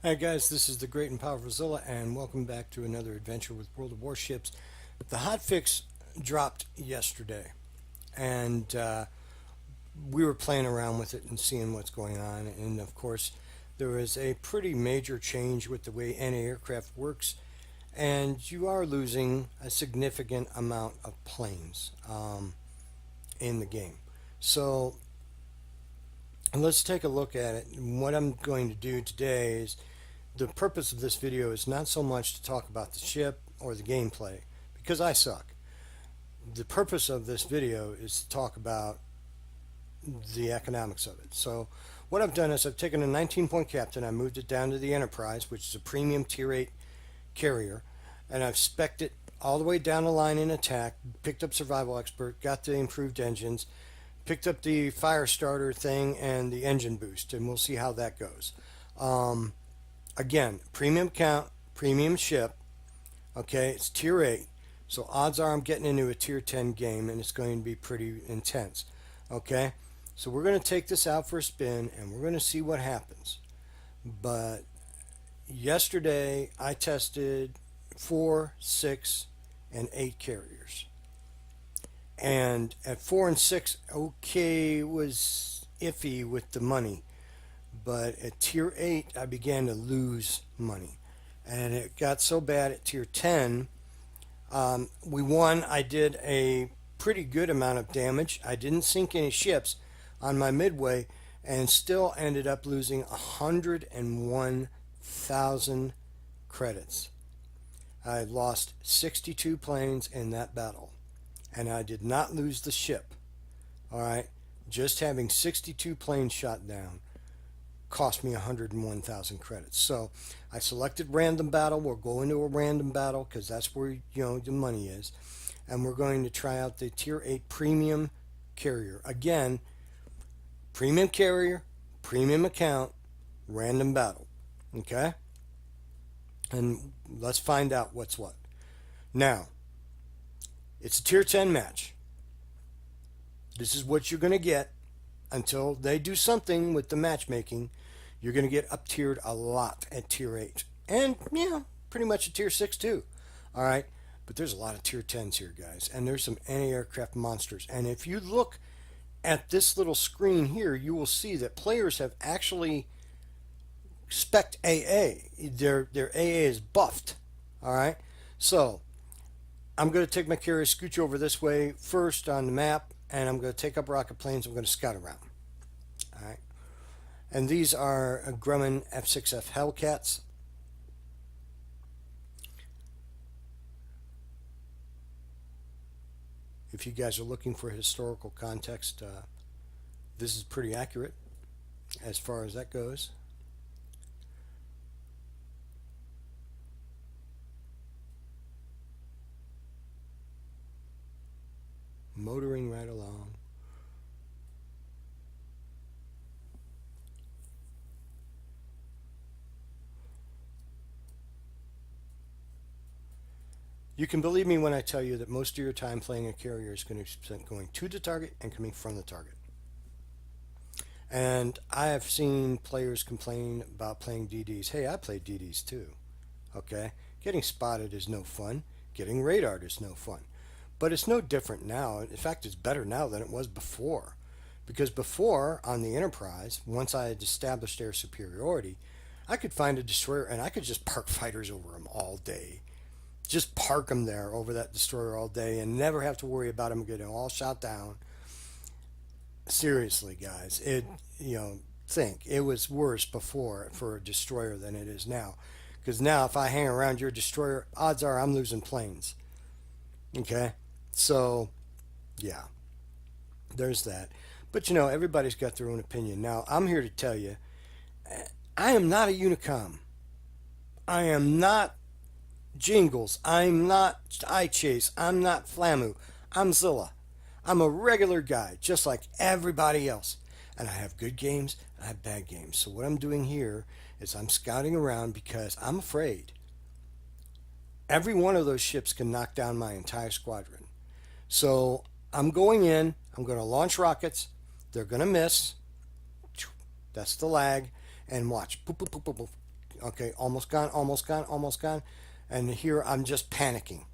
Hi guys, this is the Great and Powerful Zilla, and welcome back to another adventure with World of Warships. The hotfix dropped yesterday, and we were playing around with it and seeing what's going on. And of course, there is a pretty major change with the way anti-aircraft works, and you are losing a significant amount of planes in the game. So let's take a look at it. And what I'm going to do today is the purpose of this video is not so much to talk about the ship or the gameplay, because I suck. The purpose of this video is to talk about the economics of it. So what I've done is I've taken a 19-point captain, I moved it down to the Enterprise, which is a premium tier 8 carrier, and I've spec'd it all the way down the line in attack, picked up survival expert, got the improved engines, picked up the fire starter thing and the engine boost, and we'll see how that goes. Again, premium count, premium ship. Okay, it's tier 8. So odds are I'm getting into a tier 10 game and it's going to be pretty intense. Okay, so we're going to take this out for a spin and we're going to see what happens. But yesterday I tested 4, 6, and 8 carriers. And at 4 and 6, okay, it was iffy with the money. But at tier 8, I began to lose money. And it got so bad at tier 10, we won. I did a pretty good amount of damage. I didn't sink any ships on my midway and still ended up losing 101,000 credits. I lost 62 planes in that battle. And I did not lose the ship. All right, just having 62 planes shot down cost me 101,000 credits. So I selected random battle. We'll go into a random battle because that's where the money is, and we're going to try out the tier 8 premium carrier. Again, premium carrier, premium account, random battle. Okay, and let's find out what's what. Now, it's a tier 10 match. This is what you're going to get until they do something with the matchmaking. You're going to get up tiered a lot at tier 8. And, yeah, pretty much a tier 6 too. All right. But there's a lot of tier 10s here, guys. And there's some anti-aircraft monsters. And if you look at this little screen here, you will see that players have actually spec'd AA. Their AA is buffed. All right. So I'm going to take my carrier, scooch over this way first on the map, and I'm going to take up rocket planes. I'm going to scout around. All right. And these are Grumman F6F Hellcats. If you guys are looking for historical context, this is pretty accurate as far as that goes. Motoring right along. You can believe me when I tell you that most of your time playing a carrier is going to be spent going to the target and coming from the target. And I have seen players complain about playing DDs. Hey, I play DDs too. Okay? Getting spotted is no fun. Getting radared is no fun. But it's no different now. In fact, it's better now than it was before. Because before, on the Enterprise, once I had established air superiority, I could find a destroyer and I could just park fighters over them all day. Just park them there over that destroyer all day and never have to worry about them getting all shot down. Seriously, guys, think it was worse before for a destroyer than it is now. Because now, if I hang around your destroyer, odds are I'm losing planes. Okay, so yeah, there's that. But everybody's got their own opinion. Now, I'm here to tell you, I am not a Unicom. I am not Jingles. I'm not iChase. I'm not Flamu. I'm Zilla. I'm a regular guy, just like everybody else. And I have good games and I have bad games. So what I'm doing here is I'm scouting around because I'm afraid. Every one of those ships can knock down my entire squadron. So I'm going in. I'm going to launch rockets. They're going to miss. That's the lag. And watch. Boop, boop, boop, boop, boop. Okay, almost gone, almost gone, almost gone. And here I'm just panicking.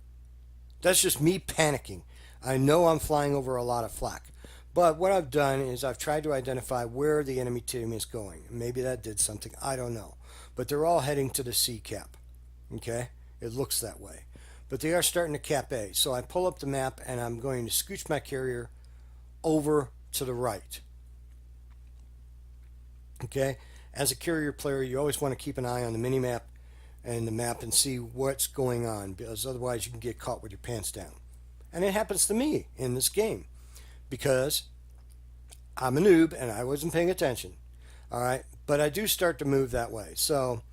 That's just me panicking. I know I'm flying over a lot of flak. But what I've done is I've tried to identify where the enemy team is going. Maybe that did something. I don't know. But they're all heading to the C cap. Okay? It looks that way. But they are starting to cap A. So I pull up the map and I'm going to scooch my carrier over to the right. Okay? As a carrier player, you always want to keep an eye on the mini map and the map and see what's going on, because otherwise you can get caught with your pants down. And it happens to me in this game because I'm a noob and I wasn't paying attention. All right, but I do start to move that way. So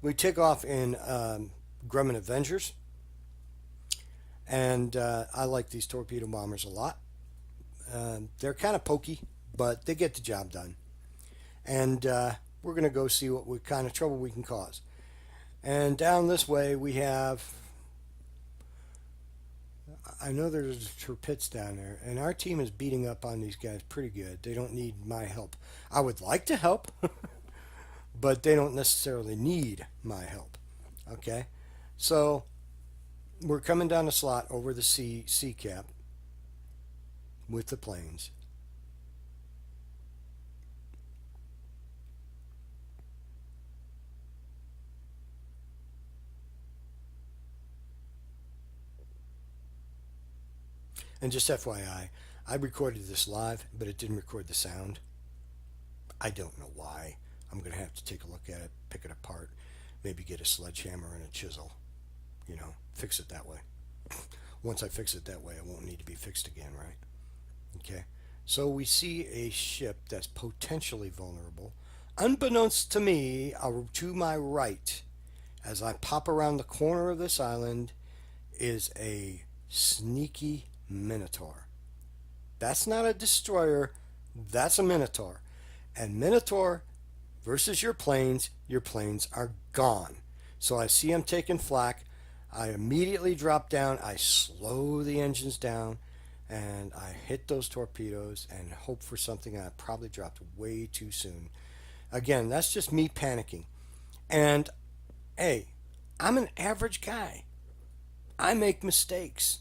we take off in Grumman Avengers, and I like these torpedo bombers a lot. They're kind of pokey, but they get the job done. And we're going to go see what kind of trouble we can cause. And down this way we have, I know there's torpedoes down there, and our team is beating up on these guys pretty good. They don't need my help. I would like to help, but they don't necessarily need my help. Okay, so we're coming down the slot over the C cap with the planes. And just FYI, I recorded this live, but it didn't record the sound. I don't know why. I'm going to have to take a look at it, pick it apart, maybe get a sledgehammer and a chisel, fix it that way. Once I fix it that way, it won't need to be fixed again, right? Okay. So we see a ship that's potentially vulnerable. Unbeknownst to me, to my right, as I pop around the corner of this island, is a sneaky Minotaur. That's not a destroyer, that's a Minotaur. And Minotaur versus your planes are gone. So I see them taking flak. I immediately drop down, I slow the engines down, and I hit those torpedoes and hope for something I probably dropped way too soon. Again, that's just me panicking. And hey, I'm an average guy. I make mistakes.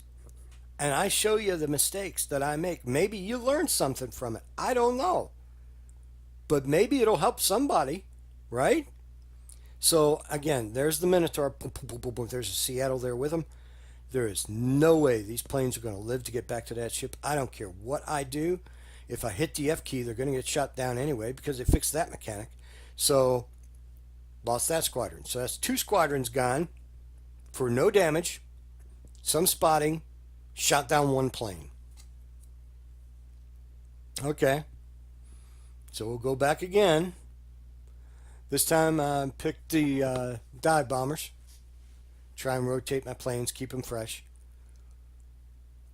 And I show you the mistakes that I make. Maybe you learn something from it. I don't know. But maybe it'll help somebody, right? So again, there's the Minotaur. There's a Seattle there with them. There is no way these planes are going to live to get back to that ship. I don't care what I do. If I hit the F key, they're going to get shot down anyway because they fixed that mechanic. So, lost that squadron. So that's 2 squadrons gone for no damage, some spotting, shot down 1 plane. Okay. So we'll go back again. This time I picked the dive bombers. Try and rotate my planes, keep them fresh.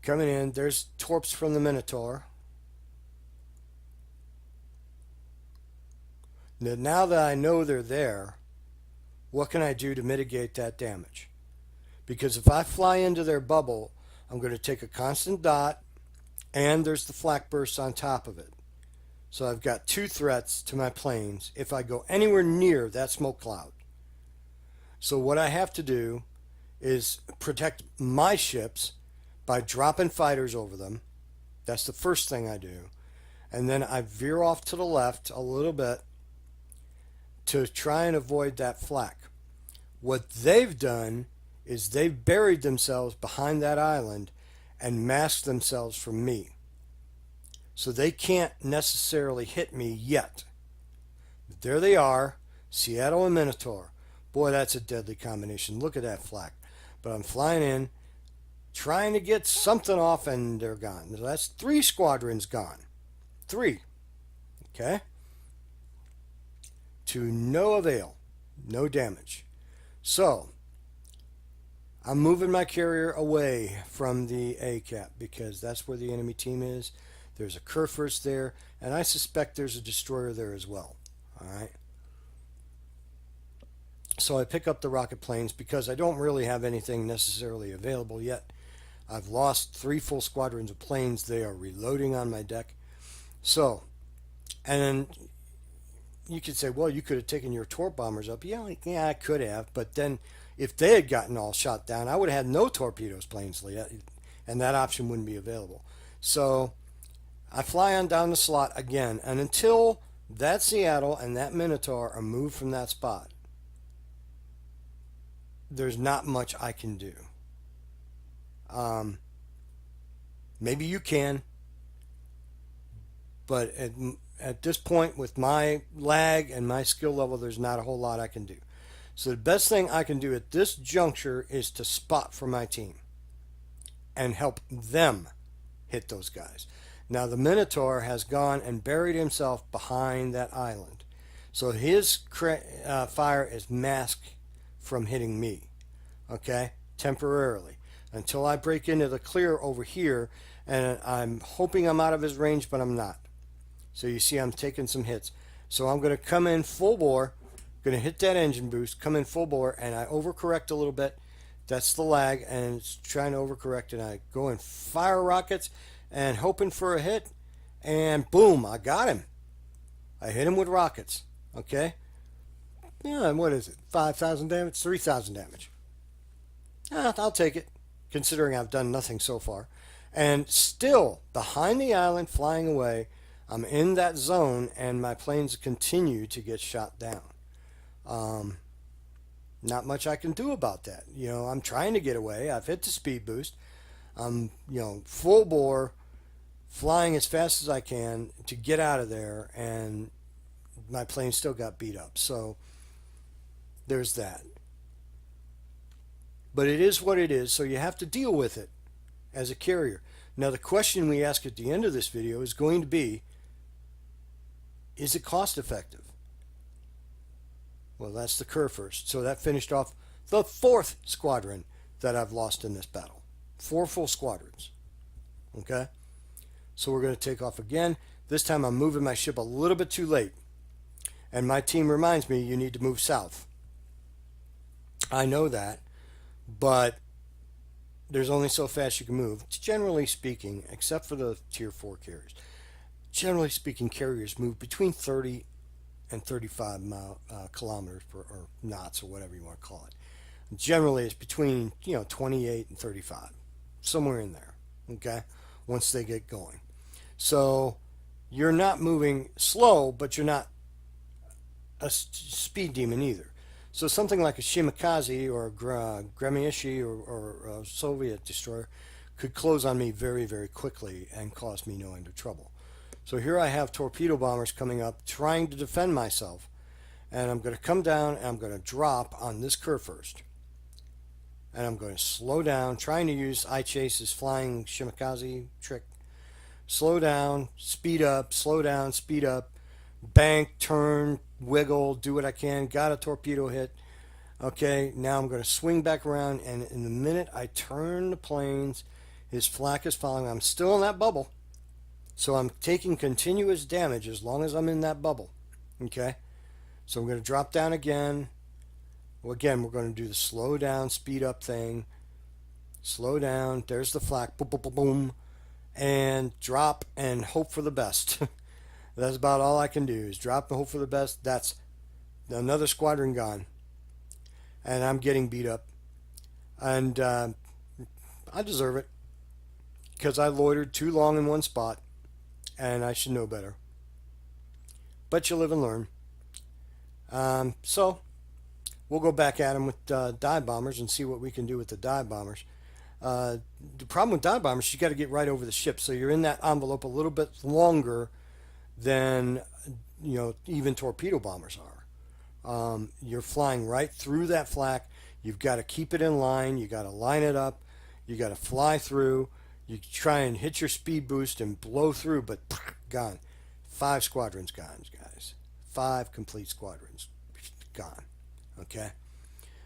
Coming in, there's torps from the Minotaur. Now that I know they're there, what can I do to mitigate that damage? Because if I fly into their bubble, I'm going to take a constant dot, and there's the flak bursts on top of it. So I've got 2 threats to my planes if I go anywhere near that smoke cloud. So what I have to do is protect my ships by dropping fighters over them. That's the first thing I do. And then I veer off to the left a little bit to try and avoid that flak. What they've done is they've buried themselves behind that island and masked themselves from me. So they can't necessarily hit me yet. But there they are, Seattle and Minotaur. Boy, that's a deadly combination. Look at that flak. But I'm flying in, trying to get something off, and they're gone. So that's 3 squadrons gone. 3. Okay? To no avail. No damage. So, I'm moving my carrier away from the A cap because that's where the enemy team is. There's a Kurfürst there, and I suspect there's a destroyer there as well. Alright? So I pick up the rocket planes because I don't really have anything necessarily available yet. I've lost 3 full squadrons of planes. They are reloading on my deck. So, and then you could say, well, you could have taken your torp bombers up. Yeah, yeah, I could have. But then if they had gotten all shot down, I would have had no torpedoes Plainsley, and that option wouldn't be available. So I fly on down the slot again, and until that Seattle and that Minotaur are moved from that spot, there's not much I can do. Um, Maybe you can, but at this point, with my lag and my skill level, there's not a whole lot I can do. So the best thing I can do at this juncture is to spot for my team and help them hit those guys. Now the Minotaur has gone and buried himself behind that island. So his fire is masked from hitting me, okay, temporarily, until I break into the clear over here, and I'm hoping I'm out of his range, but I'm not. So you see I'm taking some hits. So I'm going to come in full bore, going to hit that engine boost, come in full bore, and I overcorrect a little bit. That's the lag, and it's trying to overcorrect, and I go and fire rockets and hoping for a hit, and boom, I got him. I hit him with rockets, okay? Yeah, what is it, 5,000 damage, 3,000 damage. I'll take it, considering I've done nothing so far. And still, behind the island, flying away, I'm in that zone, and my planes continue to get shot down. Not much I can do about that. I'm trying to get away. I've hit the speed boost. I'm, full bore, flying as fast as I can to get out of there, and my plane still got beat up. So there's that. But it is what it is, so you have to deal with it as a carrier. Now the question we ask at the end of this video is going to be, is it cost effective? Well, that's the curve first. So that finished off the 4th squadron that I've lost in this battle. 4 full squadrons. Okay? So we're going to take off again. This time I'm moving my ship a little bit too late. And my team reminds me you need to move south. I know that, but there's only so fast you can move. Generally speaking, except for the tier 4 carriers, generally speaking, carriers move between 30 and 35 kilometers or knots, or whatever you want to call it. Generally, it's between 28 and 35, somewhere in there. Okay, once they get going. So you're not moving slow, but you're not a speed demon either. So something like a Shimakaze or a Gremeishi or a Soviet destroyer could close on me very, very quickly and cause me no end of trouble. So here I have torpedo bombers coming up, trying to defend myself. And I'm going to come down and I'm going to drop on this curve first. And I'm going to slow down, trying to use iChase's flying Shimakaze trick. Slow down, speed up, slow down, speed up, bank, turn, wiggle, do what I can, got a torpedo hit. Okay, now I'm going to swing back around, and in the minute I turn the planes, his flak is following. I'm still in that bubble, so I'm taking continuous damage as long as I'm in that bubble. Okay, so I'm going to drop down again. Well, again, we're going to do the slow down, speed up thing. Slow down, there's the flak, boom, boom, boom, boom, and drop and hope for the best. That's about all I can do, is drop and hope for the best. That's another squadron gone. And I'm getting beat up. And I deserve it, because I loitered too long in one spot, and I should know better. But you live and learn. So we'll go back at them with dive bombers and see what we can do with the dive bombers. The problem with dive bombers, you got to get right over the ship, so you're in that envelope a little bit longer than even torpedo bombers are. You're flying right through that flak. You've got to keep it in line. You got to line it up. You got to fly through. You try and hit your speed boost and blow through, but gone. 5 squadrons gone, guys. 5 complete squadrons gone. Okay,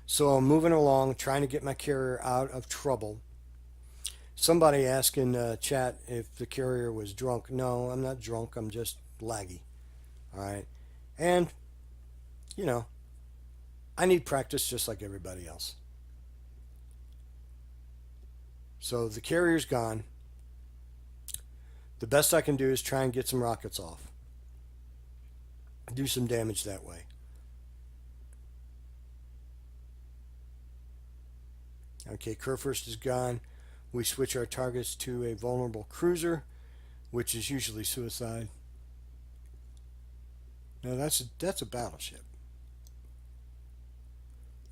so I'm moving along, trying to get my carrier out of trouble. Somebody asked in chat if the carrier was drunk. No, I'm not drunk. I'm just laggy. All right. And, I need practice just like everybody else. So the carrier's gone. The best I can do is try and get some rockets off. do some damage that way. Okay, Kurfürst is gone. We switch our targets to a vulnerable cruiser, which is usually suicide. Now that's a battleship.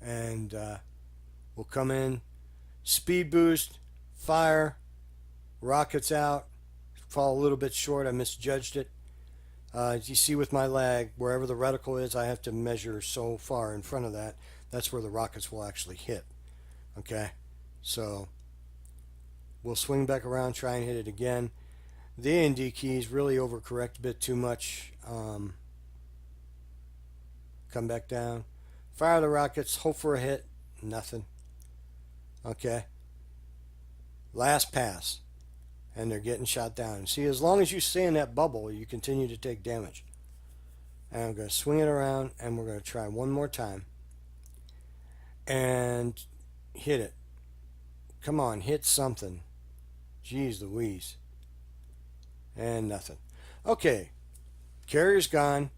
And we'll come in, speed boost, fire, rockets out, fall a little bit short. I misjudged it. As you see with my lag, wherever the reticle is, I have to measure so far in front of that. That's where the rockets will actually hit. Okay, so we'll swing back around, try and hit it again. The A and D keys really overcorrect a bit too much. Come back down, fire the rockets, hope for a hit, nothing. Okay, last pass, and they're getting shot down. And see, as long as you stay in that bubble, you continue to take damage. And I'm going to swing it around, and we're going to try one more time. And hit it. Come on, hit something. Jeez Louise. And nothing. Okay, carrier's gone.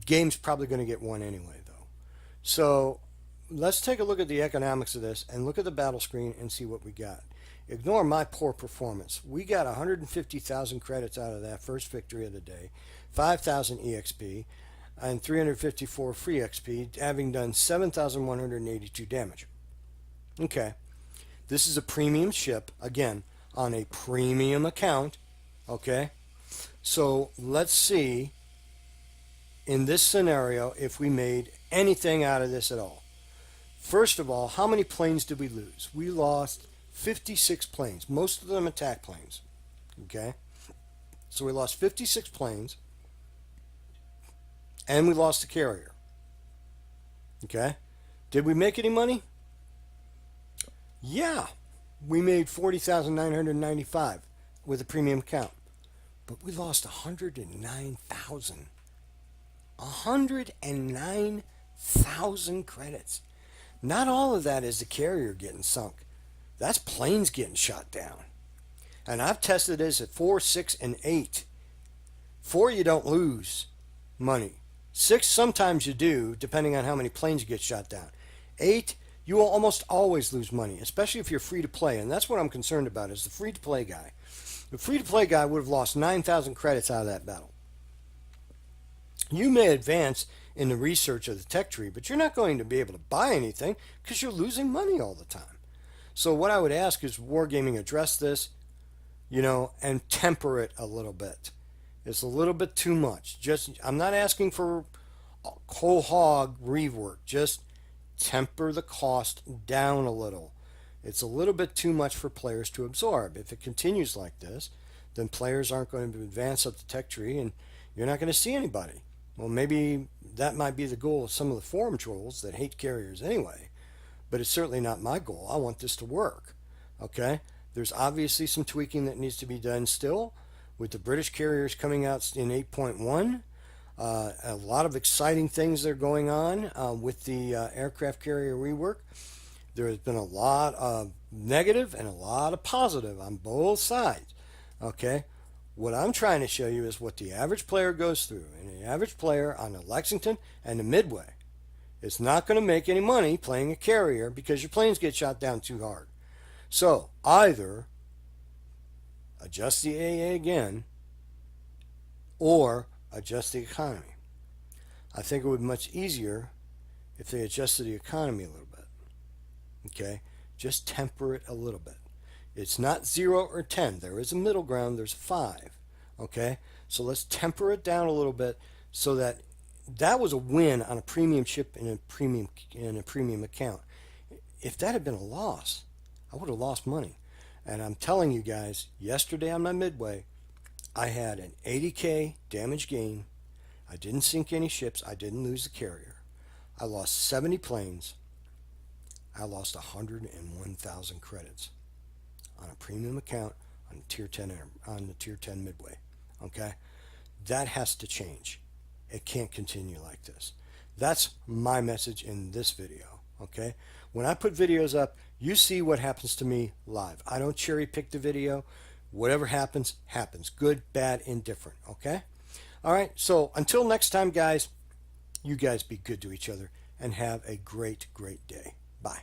Game's probably going to get won anyway, though. So let's take a look at the economics of this and look at the battle screen and see what we got. Ignore my poor performance. We got 150,000 credits out of that first victory of the day, 5,000 EXP, and 354 free XP, having done 7,182 damage. Okay, this is a premium ship, again, on a premium account. Okay, so let's see in this scenario if we made anything out of this at all. First of all, how many planes did we lose? We lost 56 planes, most of them attack planes. Okay, so we lost 56 planes, and we lost the carrier. Okay, did we make any money? Yeah, we made 40,995 with a premium account, but we lost 109,000. 109,000 credits. Not all of that is the carrier getting sunk. That's planes getting shot down. And I've tested this at 4, 6, and 8. 4, you don't lose money. 6, sometimes you do, depending on how many planes you get shot down. 8, you will almost always lose money, especially if you're free to play. And that's what I'm concerned about, is the free to play guy. The free to play guy would have lost 9,000 credits out of that battle. You may advance in the research of the tech tree, but you're not going to be able to buy anything because you're losing money all the time. So what I would ask is Wargaming address this, and temper it a little bit. It's a little bit too much. I'm not asking for whole hog rework. Just temper the cost down a little. It's a little bit too much for players to absorb. If it continues like this, then players aren't going to advance up the tech tree, and you're not going to see anybody. Well, maybe that might be the goal of some of the forum trolls that hate carriers anyway, but it's certainly not my goal. I want this to work. Okay? There's obviously some tweaking that needs to be done still with the British carriers coming out in 8.1. A lot of exciting things that are going on with the aircraft carrier rework. There has been a lot of negative and a lot of positive on both sides. Okay? What I'm trying to show you is what the average player goes through. And the average player on the Lexington and the Midway is not going to make any money playing a carrier because your planes get shot down too hard. So either adjust the AA again or adjust the economy. I think it would be much easier if they adjusted the economy a little bit. Okay? Just temper it a little bit. It's not 0 or 10. There is a middle ground. There's 5. Okay? So let's temper it down a little bit so that was a win on a premium ship in a premium account. If that had been a loss, I would have lost money. And I'm telling you guys, yesterday on my Midway, I had an 80K damage gain. I didn't sink any ships. I didn't lose the carrier. I lost 70 planes. I lost 101,000 credits on a premium account on the tier 10 Midway. Okay? That has to change. It can't continue like this. That's my message in this video. Okay? When I put videos up, you see what happens to me live. I don't cherry pick the video. Whatever happens, happens. Good, bad, indifferent. Okay? All right. So until next time, guys, you guys be good to each other and have a great, great day. Bye.